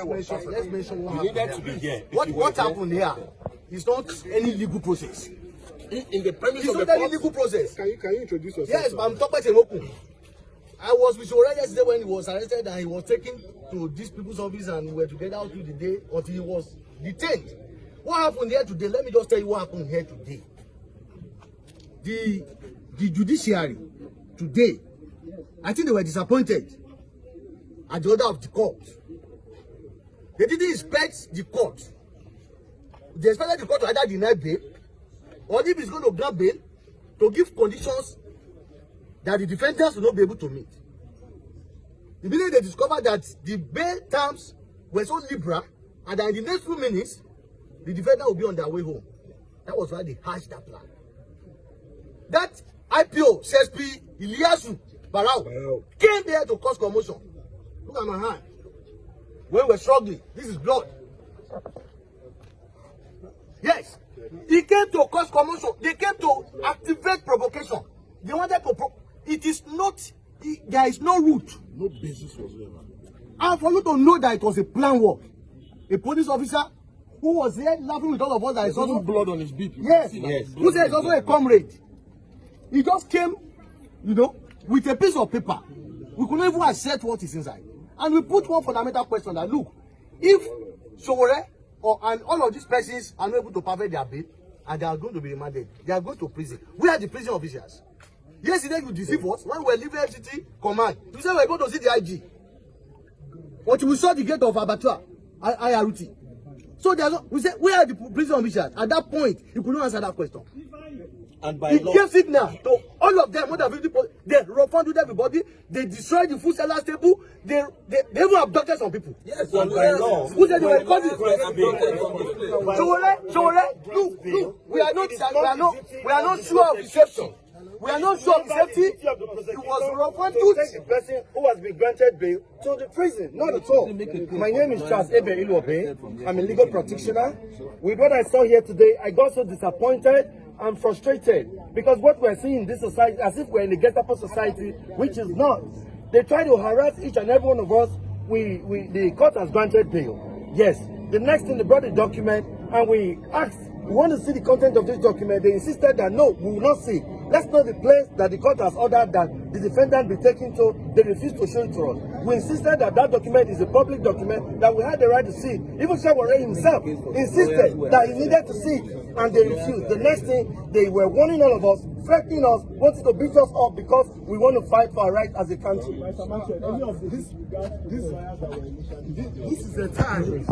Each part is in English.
let's mention what you needed to be here. What happened here is not any legal process. In the premise it's of not the any legal process. Can you introduce yourself? Yes, but I'm talking about Emoku. I was with Sowore yesterday when he was arrested and he was taken to this people's office and we were together all through the day until he was detained. What happened here today? Let me just tell you what happened here today. The judiciary today, I think they were disappointed at the order of the court. They didn't inspect the court. They expected the court to either deny bail or if it's going to grant bail to give conditions that the defendants will not be able to meet. Immediately they discovered that the bail terms were so liberal and that in the next few minutes, the defendant will be on their way home. That was why they hatched that plan. That IPO, CSP, Iliasu, Barao, came there to cause commotion. Look at my hand. When we're struggling, this is blood. Yes. He came to cause commotion. They came to activate provocation. They wanted to it is not, there is no root. No basis whatsoever. And for you to know that it was a plan work, a police officer who was here laughing with all of us that is also blood on his beak. Yes, who said it's also a comrade. He just came, you know, with a piece of paper. We couldn't even accept what is inside. And we put one fundamental question that, look, if Sowore and all of these persons are not able to perfect their bail and they are going to be remanded, they are going to prison. We are the prison officials. Yesterday you deceived us when we were leaving FCT command. You said we were going to see the IG. Until we saw the gate of Abattoir, IRT. So we said, where are the prison officials? At that point, you couldn't answer that question. And by he law, gave signal to all of them, more than 50%. They refunded everybody. They destroyed the food sellers table. They even abducted some people. yes, and by law, Who said they were recording? Sowore, look, we are not sure of the safety. We are not sure of the safety. It was refunded. The person who has been granted bail to the prison. Not at all. My name is Charles Ebe Iluobe. I'm a legal practitioner. With what I saw here today, I got so disappointed and frustrated because what we're seeing in this society, as if we're in a get-up society, which is not. They try to harass each and every one of us. The court has granted bail. Yes. The next thing, they brought a document and we asked, we want to see the content of this document. They insisted that no, we will not see. Let's know the place that the court has ordered that the defendant be taken to. They refused to show it to us. We insisted that that document is a public document that we had the right to see. Even Sowore himself insisted that he needed to see it, and they refused. The next thing, they were warning all of us, threatening us, wanting to beat us up because we want to fight for our rights as a country. This is a time.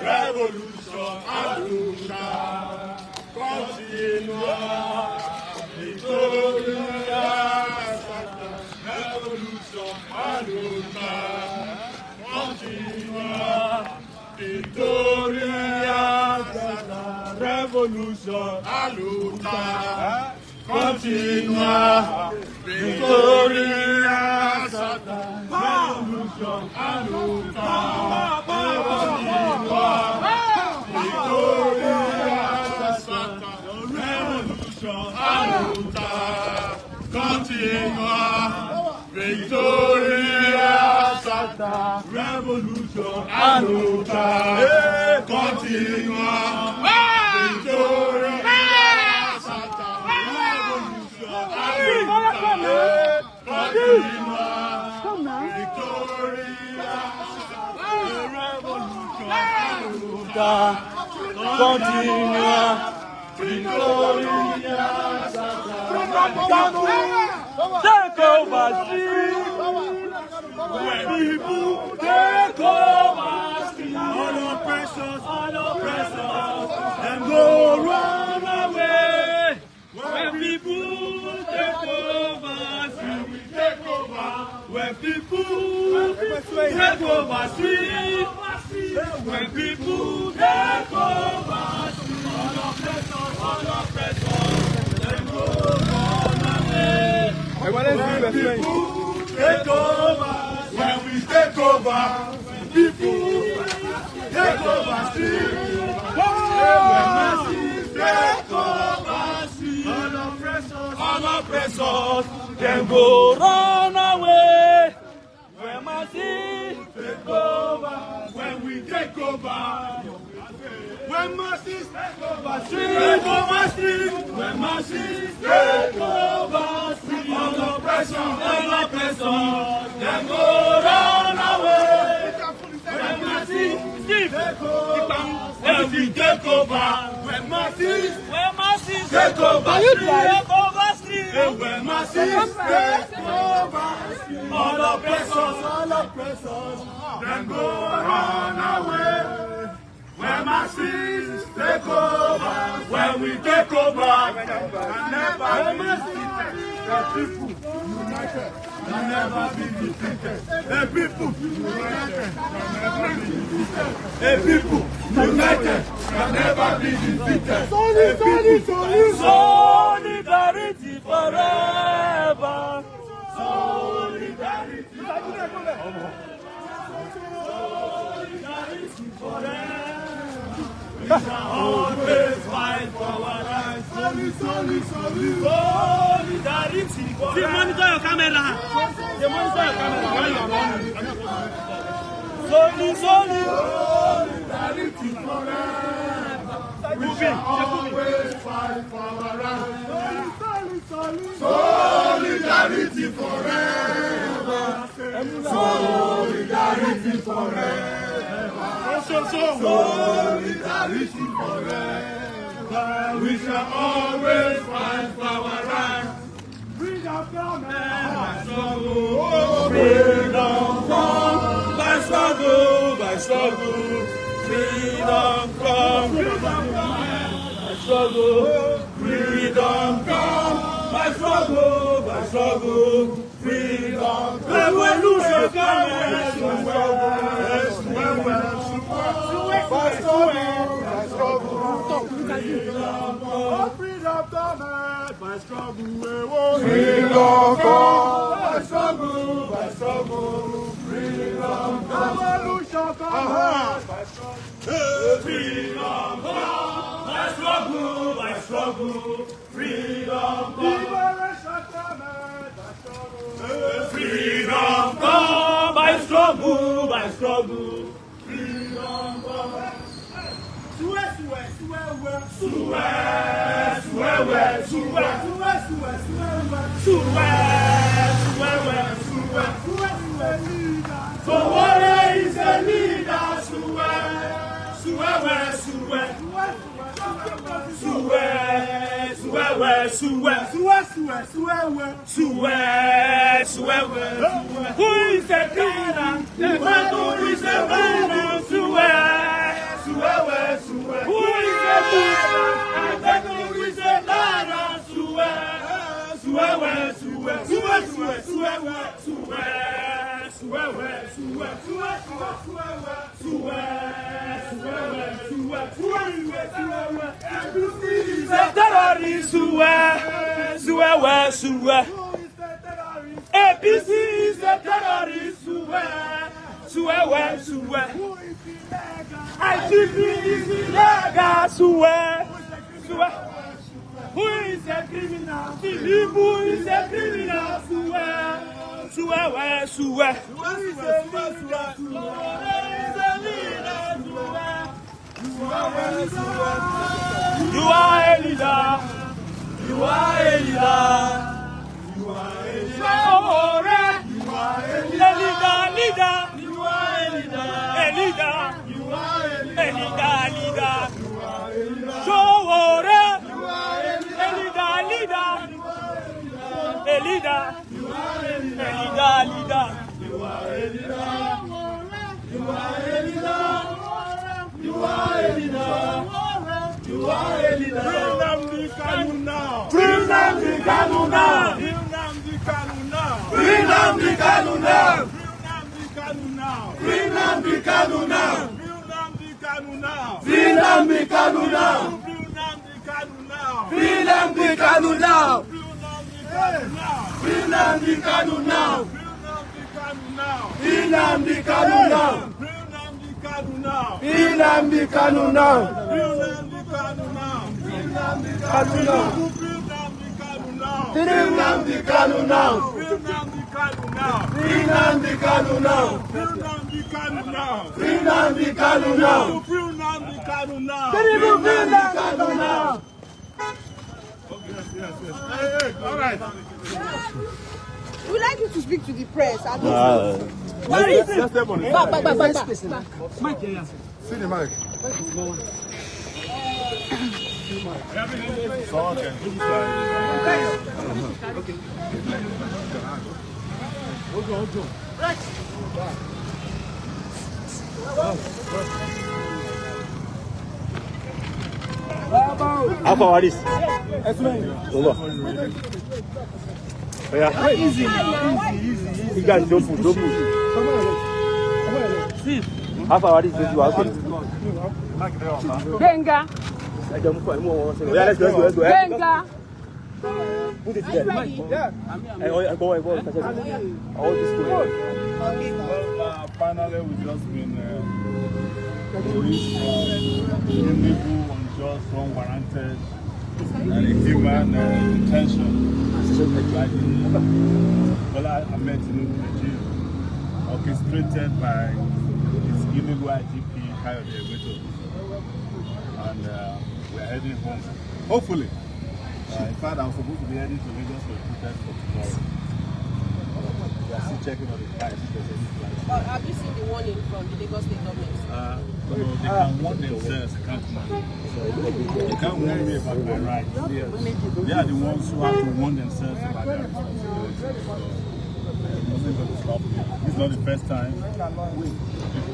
Revolution, aluta, continua, Victoria, Sata, revolution, aluta, Victoria, Sata, revolution, aluta, continua, Victoria, Sata, revolution, aluta, continua. Take over, people, take over, all oppressors, go run away when people take over. We take over when people take over street. When people take over street, all oppressors, them go run away. When people take over, when we take over, people take over street. Take over street. All oppressors, them go run away. When masses take over, when we take over, when masses take over street, when masses take over street, all oppressors, them go run away. When masses take over, when we take over, when masses take over street, when masses take over street, all oppressors, them go run away. When masses take over, when we take over, and never the people united can never be defeated. The people united can never be defeated. The people united can never be defeated. Solidarity forever. Solidarity forever. We shall always fight for our rights. Solidarity forever. Monitor your camera. Monitor your camera. Solidarity forever. We shall always fight for our rights. Solidarity forever. Solidarity forever. Solidarity forever. We shall always fight for our rights. Freedom come by struggle. Freedom come by struggle. By struggle. Freedom come by struggle. Freedom come by struggle. By struggle. Freedom come. Revolution come by struggle. Freedom come by struggle. Freedom come by struggle. By struggle. Freedom come. Revolution come by struggle. Freedom come by struggle. By struggle. Freedom come. Liberation come by struggle. Freedom come by struggle. By struggle. Freedom come. Sowore is a leader. Who is the leader? Who is the leader? Who is the APC is the terrorist. IGP is illegal. Who is a criminal? Who is a criminal? You are a leader. You are a leader. You are a leader. Sowore. You are a leader. You are a leader. A leader. You are a leader. Sowore. You are a leader. A leader. You are a leader. You are a leader. You are a leader. You are a leader. You are a leader. Nnamdi Kanu now. Free Nnamdi Kanu now. Free Nnamdi Kanu now. Free Nnamdi Kanu now. Free Nnamdi Kanu now. Free Nnamdi Kanu now. Free Nnamdi Kanu now. Free Nnamdi Kanu now. Free Nnamdi Kanu now. Free Nnamdi Kanu now. All right. We would like you to speak to the press. Let's step on it. See the mic. Someone can do How far are this? Over. Yeah. Easy. You guys don't push. How far are this? Benga. Yeah, let's go. Benga. Put it there. Yeah. Go. All this way. Well, finally, we've just been released from illegal, unjust, unwarranted, and inhuman detention by the Bola Ahmed Tinubu regime, orchestrated by its illegal IGP, and we're heading home. Hopefully. In fact, I'm supposed to be heading to Lagos for a protest for tomorrow. We are still checking on the flights. Have you seen the warning from the Lagos State government? No, they can warn themselves, they can't warn me. They can't warn me about my rights. They are the ones who have to warn themselves about their responsibilities. So, nothing going to stop me. It's not the first time people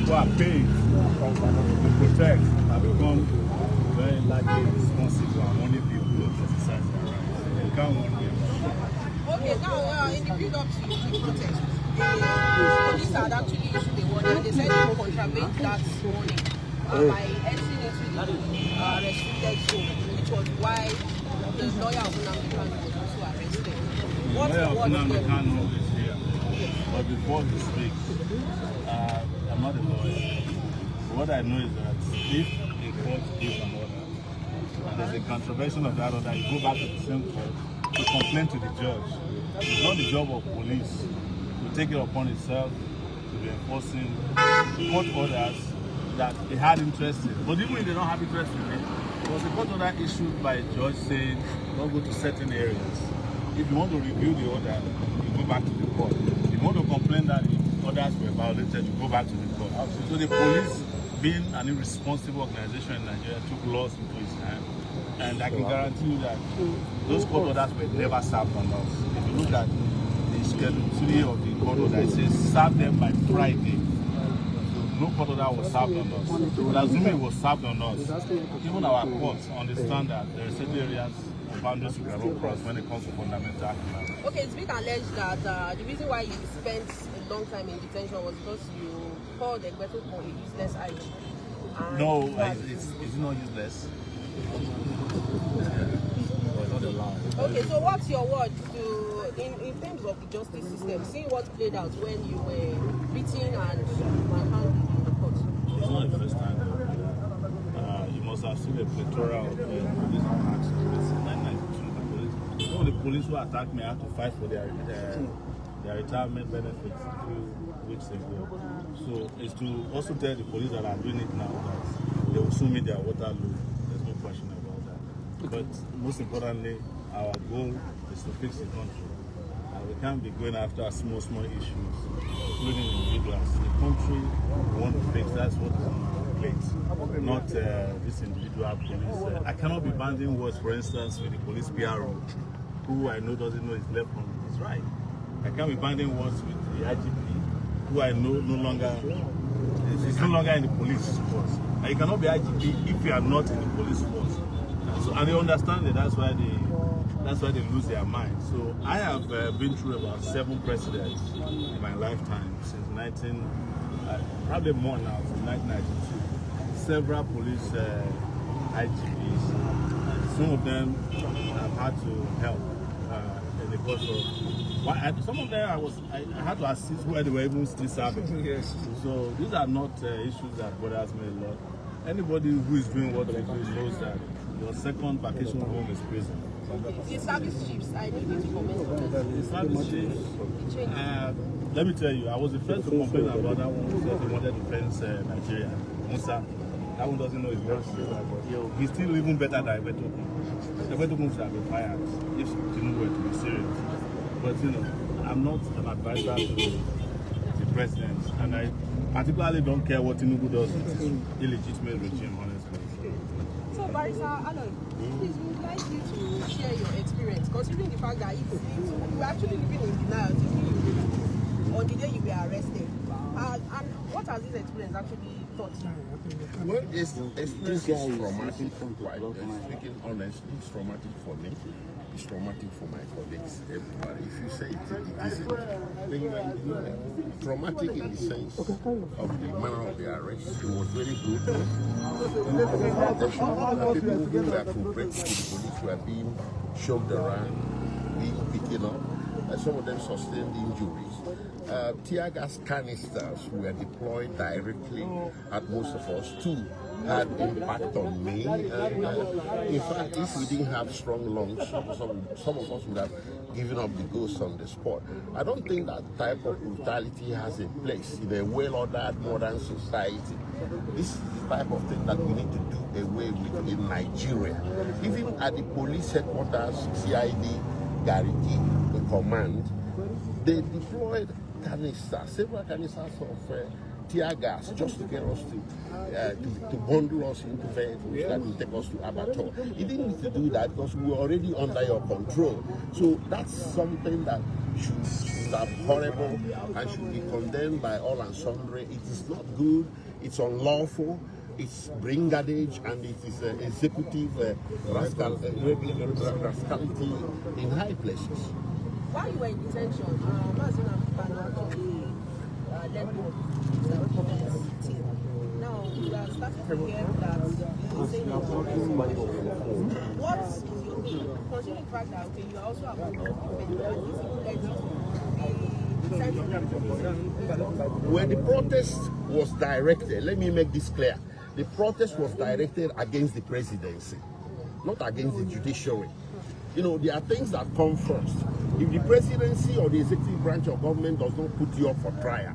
who are paid to protect have become very likely responsible and only people who exercise their rights. They can't warn me. Okay, now in the build up to the protest, the police had actually issued a warning and they said they will contravene that warning by entering into the restricted zone, which was why the lawyer of Nnamdi Kanu was also arrested. What's the word Nnamdi Kanu is here. But before he speaks, I'm not a lawyer. What I know is that if a court gives an order and there's a contravention of that order, you go back to the same court to complain to the judge. It's not the job of police to take it upon itself to be enforcing court orders that they had interest in. But even if they don't have interest in it, there was a court order issued by a judge saying don't go to certain areas. If you want to review the order, you go back to the court. If you want to complain that the orders were violated, you go back to the court. So the police, being an irresponsible organization in Nigeria, took laws into its hand. And I can guarantee you that those court orders were never served on us. If you look at the schedule 3 of the court order, it says serve them by Friday. So no court order was served on us. But assuming it was served on us, even our courts understand that there are certain areas of boundaries we cannot cross when it comes to fundamental human rights. Okay, it's been alleged that the reason why you spent a long time in detention was because you called the Egbeto for a useless IG. No, it's not useless. Okay, so what's your word to in terms of the justice system, seeing what played out when you were beaten and manhandled in the court? It's not the first time. You must have seen a plethora of police attacks since 1992. Some of the police who attacked me had to fight for their retirement benefits a few weeks ago. So it's to also tell the police that are doing it now that they will soon meet their Waterloo. There's no question about that. But most importantly, our goal is to fix the country. We can't be going after small issues, including individuals. The country we want to fix, that's what is on our plate, not this individual police. I cannot be banding words, for instance, with the police PRO, who I know doesn't know his left from his right. I can't be banding words with the IGP, who I know is no longer in the police force. And you cannot be IGP if you are not in the police force. And they understand that that's why they lose their mind. So I have been through about 7 presidents in my lifetime since 1999 probably more now, from 1992, several police IGPs. Some of them have had to help in the course of. Some of them I had to assist where they were even still serving. Yes. So these are not issues that bothers me a lot. Anybody who is doing what they do knows that your second vacation home is prison. The service chiefs, I need you to comment on that. The service chiefs, let me tell you, I was the first to complain about that one who said they wanted to fence Nigeria. Musa, that one doesn't know his work. He's still even better than Ebetoku. Ebetoku should have been fired if Tinubu were to be serious. But you know, I'm not an advisor to the president, and I particularly don't care what Tinubu does with his illegitimate regime, honestly. So, Barrister Alon, please, we would like you to share your experience, considering the fact that you were actually living in denial on the day you were arrested. And what has this experience actually taught you? Well, this experience is traumatic. Speaking honestly, it's traumatic for me. It's traumatic for my colleagues, everybody. If you say it isn't, traumatic in the sense of the manner of the arrest. It was very good. People who were cooperating with the police were being shoved around, being picked up. Some of them sustained injuries. Tear gas canisters were deployed directly at most of us. Two had impact on me. In fact, if we didn't have strong lungs, some of us would have given up the ghost on the spot. I don't think that type of brutality has a place in a well-ordered modern society. This is the type of thing that we need to do away with in Nigeria. Even at the police headquarters, CID, Gariki, the command, they deployed canisters, several canisters of tear gas just to get us to bundle us into vehicles that will take us to Abattoir. You didn't need to do that because we were already under your control. So that's something that should abhorrible and should be condemned by all and sundry. It is not good, it's unlawful, it's brigandage, and it is executive rascality in high places. While you were in detention, now we are starting to hear that you're saying what is your opinion? Considering the fact that you also have a when the protest was directed, let me make this clear, the protest was directed against the presidency, not against the judiciary. You know, there are things that come first. If the presidency or the executive branch of government does not put you up for trial,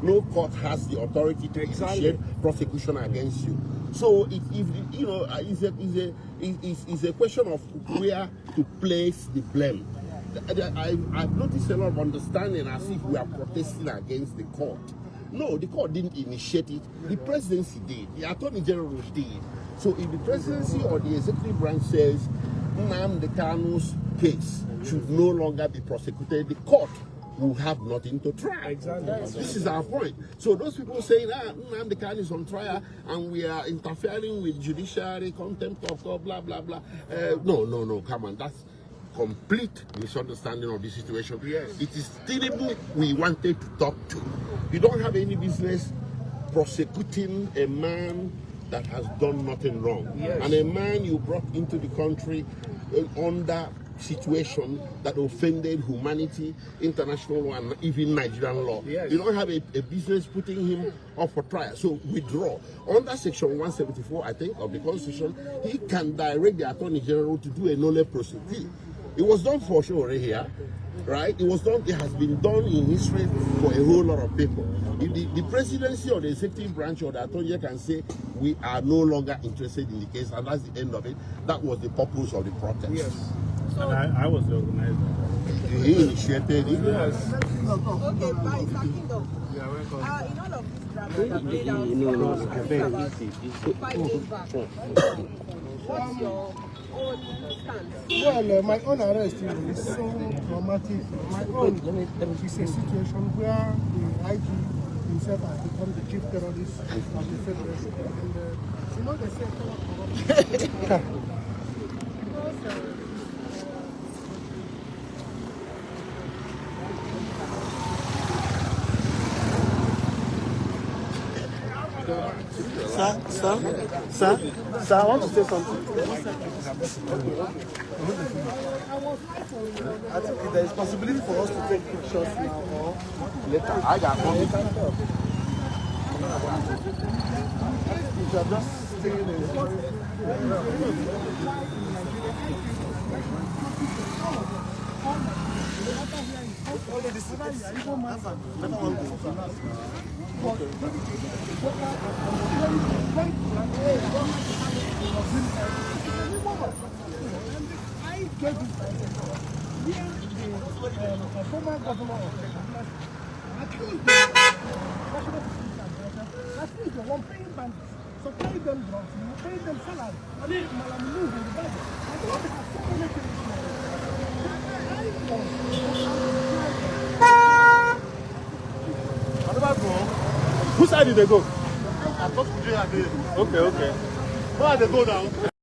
no court has the authority to initiate prosecution against you. So, it's a question of where to place the blame. I've noticed a lot of understanding as if we are protesting against the court. No, the court didn't initiate it. The presidency did. The attorney general did. So if the presidency or the executive branch says Nnamdi Kanu's case should no longer be prosecuted, the court will have nothing to try. Exactly. This is our point. So those people saying Nnamdi Kanu is on trial and we are interfering with judiciary, contempt of court, blah, blah, blah. No, come on. That's complete misunderstanding of the situation. Yes. It is Tinubu we wanted to talk to. You don't have any business prosecuting a man that has done nothing wrong. Yes. And a man you brought into the country under situation that offended humanity, international law, and even Nigerian law. Yes. You don't have a business putting him up for trial. So withdraw. Under section 174, I think, of the Constitution, he can direct the Attorney General to do a nolle prosequi. It was done for sure here, right? It was done. It has been done in history for a whole lot of people. If the presidency or the executive branch or the attorney general can say we are no longer interested in the case, and that's the end of it. That was the purpose of the protest. Yes. And I was the organizer. He initiated it. Yes. Okay, by Kingdom. In all of this drama that played out about 5 days back, what's your own stance? Well, my own arrest is so traumatic. My own is a situation where the IG himself has become the chief terrorist of the Federation. And, they say Sir, I want to say something. I think there is possibility for us to take pictures now or later. I got one. You are just staying in. Former governor of the one paying bandits, so pay them drugs, pay them salary. I mean, Malamu in the budget. I don't have so many things. Whose side did they go? I thought Kuje had it. Okay. Where are they go now?